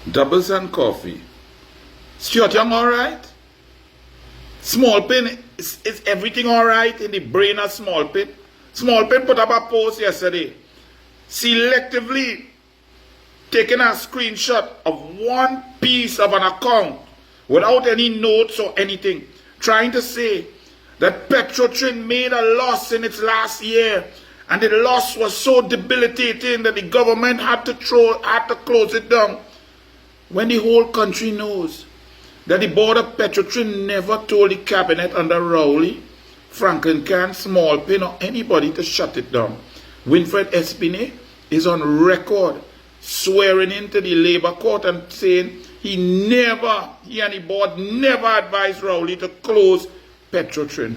Doubles and coffee. Stuart Young alright? Small Pin, is everything alright in the brain of Small Pin? Small Pin put up a post yesterday, selectively taking a screenshot of one piece of an account without any notes or anything, trying to say that Petrotrin made a loss in its last year, and the loss was so debilitating that the government had to close it down. When the whole country knows that the board of Petrotrin never told the cabinet under Rowley, Franklin Can, Small Pin, or anybody to shut it down. Winfred Espinay is on record swearing into the Labour Court and saying he and the board never advised Rowley to close Petrotrin.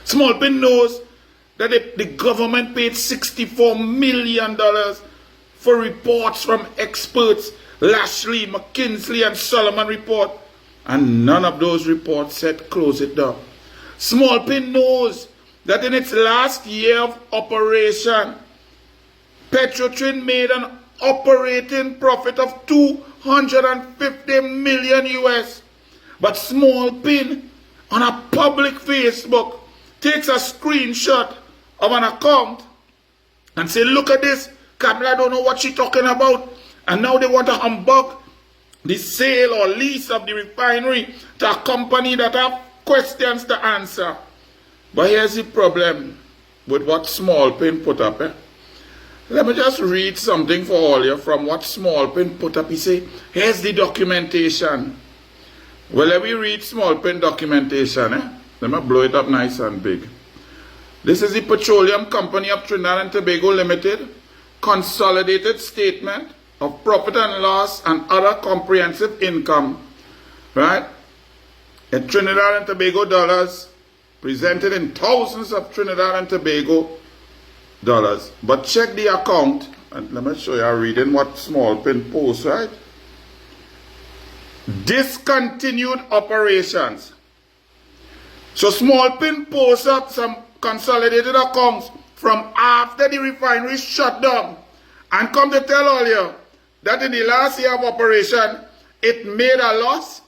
Small Pin knows that the government paid $64 million for reports from experts, Lashley, McKinsey, and Solomon report, and none of those reports said close it down. Small Pin knows that in its last year of operation, Petrotrin made an operating profit of $250 million US. But Small Pin on a public Facebook takes a screenshot of an account and say, look at this, Kamala don't know what she's talking about. And now they want to humbug the sale or lease of the refinery to a company that have questions to answer. But here's the problem with what Small Pin put up. Let me just read something for all you from what Small Pin put up. He say, here's the documentation. Well, let me read Small Pin documentation. Let me blow it up nice and big. This is the Petroleum Company of Trinidad and Tobago Limited consolidated statement of profit and loss and other comprehensive income, right? In Trinidad and Tobago dollars, presented in thousands of Trinidad and Tobago dollars. But check the account, and let me show you, I'm reading what Small Pin posts, right? Discontinued operations. So Small Pin posts up some consolidated accounts from after the refinery shut down, and come to tell all you that in the last year of operation, it made a loss.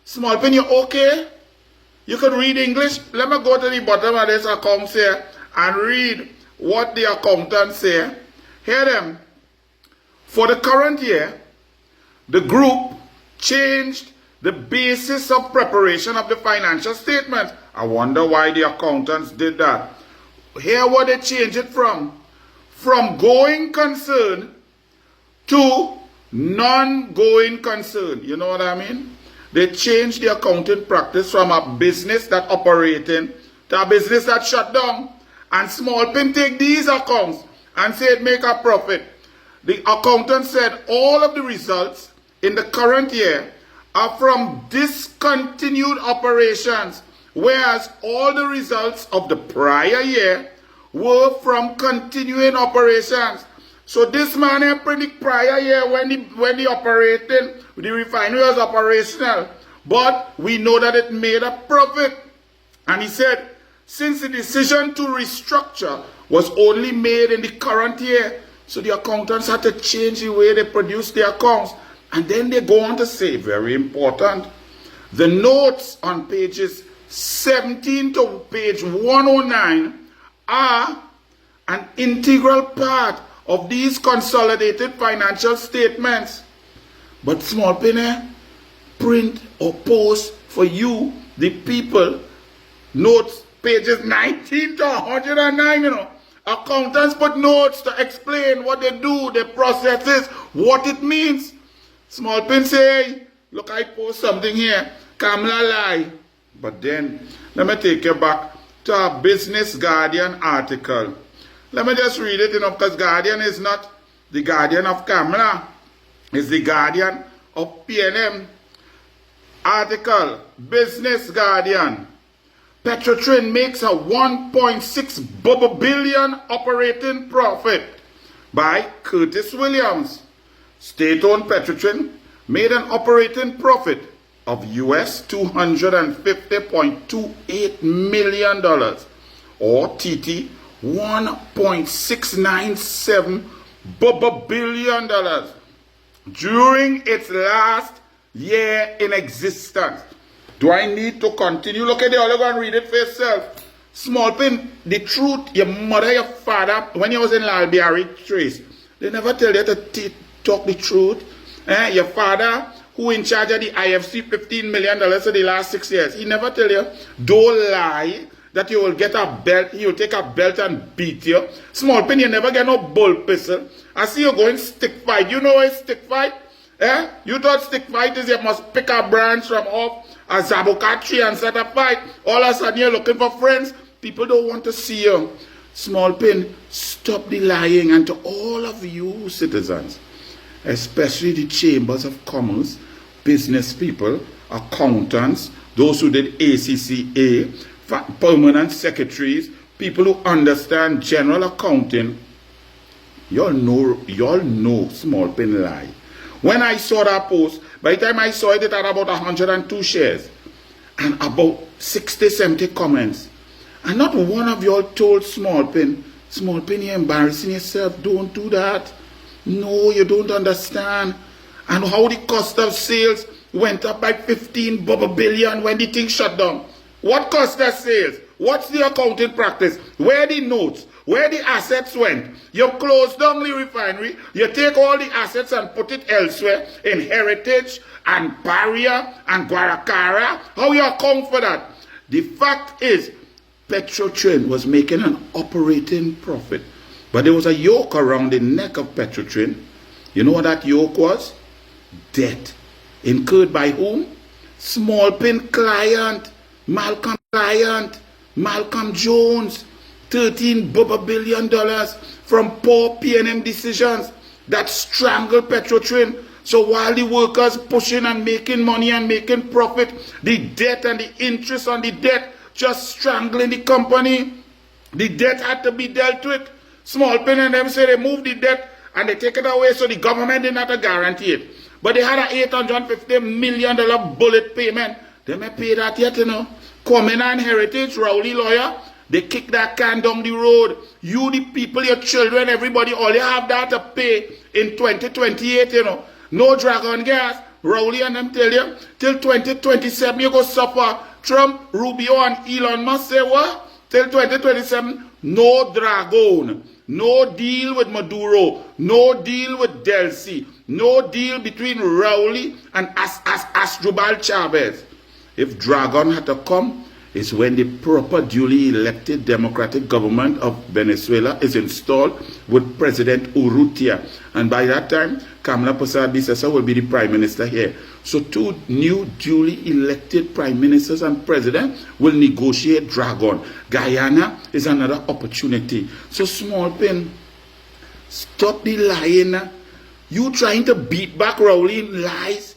Small Pin, you okay? You can read English. Let me go to the bottom of this account here and read what the accountants say. Hear them. For the current year, the group changed the basis of preparation of the financial statement. I wonder why the accountants did that. Here what they changed it from. From going concern to non-going concern. You know what I mean? They changed the accounting practice from a business that operating to a business that shut down. And Small Pin take these accounts and say it make a profit. The accountant said all of the results in the current year are from discontinued operations, whereas all the results of the prior year were from continuing operations. So this man here predict prior year when the refinery was operational, but we know that it made a profit. And he said, since the decision to restructure was only made in the current year, so the accountants had to change the way they produce their accounts. And then they go on to say, very important, the notes on pages 17 to page 109 are an integral part of these consolidated financial statements. But Small Pin print or post for you, the people, notes pages 19 to 109, you know. Accountants put notes to explain what they do, their processes, what it means. Small Pin say, look, I post something here. Kamala lie. But then, let me take you back to a Business Guardian article. Let me just read it, you know, because Guardian is not the guardian of Kamala. It's the guardian of PNM. Article, Business Guardian. Petrotrin makes a 1.6 billion operating profit by Curtis Williams. State-owned Petrotrin made an operating profit of US $250.28 million, or TT $1.697 billion during its last year in existence. Do I need to continue? Look at the other one, read it for yourself. Small pin, the truth, your mother, your father, when you was in Lalbiari Trace, they never tell you to talk the truth. Your father, who in charge of the IFC $15 million for the last 6 years, he never tell you, don't lie, that you will get a belt, he will take a belt and beat you. Small pin, you never get no bull pistol. I see you going stick fight. You know what is stick fight? You thought stick fight is you must pick a branch from off a zabuka tree and set a fight. All of a sudden you're looking for friends. People don't want to see you. Small pin, stop the lying. And to all of you citizens, especially the chambers of commerce, business people, accountants, those who did ACCA, permanent secretaries, people who understand general accounting, y'all know small pin lie. When I saw that post, by the time I saw it, it had about 102 shares and about 60, 70 comments. And not one of y'all told small pin, you're embarrassing yourself, don't do that. No, you don't understand. And how the cost of sales went up by 15 billion when the thing shut down. What cost of sales? What's the accounting practice? Where the notes? Where the assets went? You close down the refinery, you take all the assets and put it elsewhere in Heritage and Barrier and Guaracara. How you account for that? The fact is, Petrotrin was making an operating profit. But there was a yoke around the neck of Petrotrin. You know what that yoke was? Debt. Incurred by whom? Small pin client, Malcolm Jones. $13 billion from poor P&M decisions that strangled Petrotrin. So while the workers pushing and making money and making profit, the debt and the interest on the debt just strangling the company. The debt had to be dealt with. Small pin and them say they move the debt and they take it away, so the government did not guarantee it. But they had a $850 million bullet payment. They may pay that yet, you know. Coming and Heritage, Rowley lawyer, they kick that can down the road. You, the people, your children, everybody, all you have that to pay in 2028, you know. No dragon gas. Rowley and them tell you, till 2027 you go suffer. Trump, Rubio, and Elon Musk say what? Till 2027, no dragon. No deal with Maduro. No deal with Delcy. No deal between Rowley and Asdrubal Chavez. If dragon had to come, it's when the proper duly elected democratic government of Venezuela is installed with President Urrutia. And by that time, Kamala Persad-Bissessar will be the prime minister here. So 2 new duly elected prime ministers and president will negotiate dragon. Guyana is another opportunity. So small pin, stop the lying. You trying to beat back Rowley lies.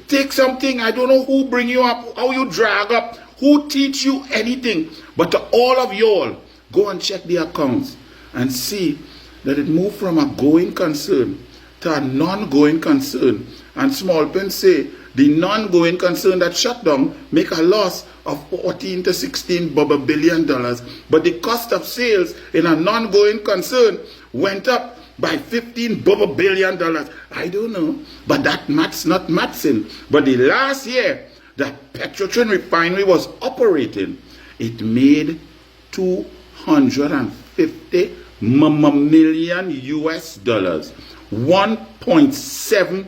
Take something, I don't know who bring you up, how you drag up, who teach you anything. But to all of y'all, go and check the accounts and see that it moved from a going concern to a non-going concern. And small pin say the non-going concern that shut down make a loss of 14 to 16 billion dollars. But the cost of sales in a non-going concern went up by 15 billion dollars. I don't know, but that math's not mathsing. But the last year that Petrotrin refinery was operating, it made 250 million US dollars, 1.7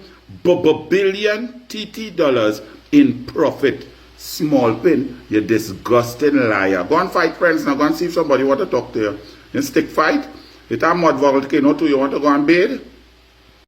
billion TT dollars in profit. Small pin, you disgusting liar. Go and fight, friends. Now go and see if somebody want to talk to you. You stick fight. It's a mud volcano too. You want to go and bathe?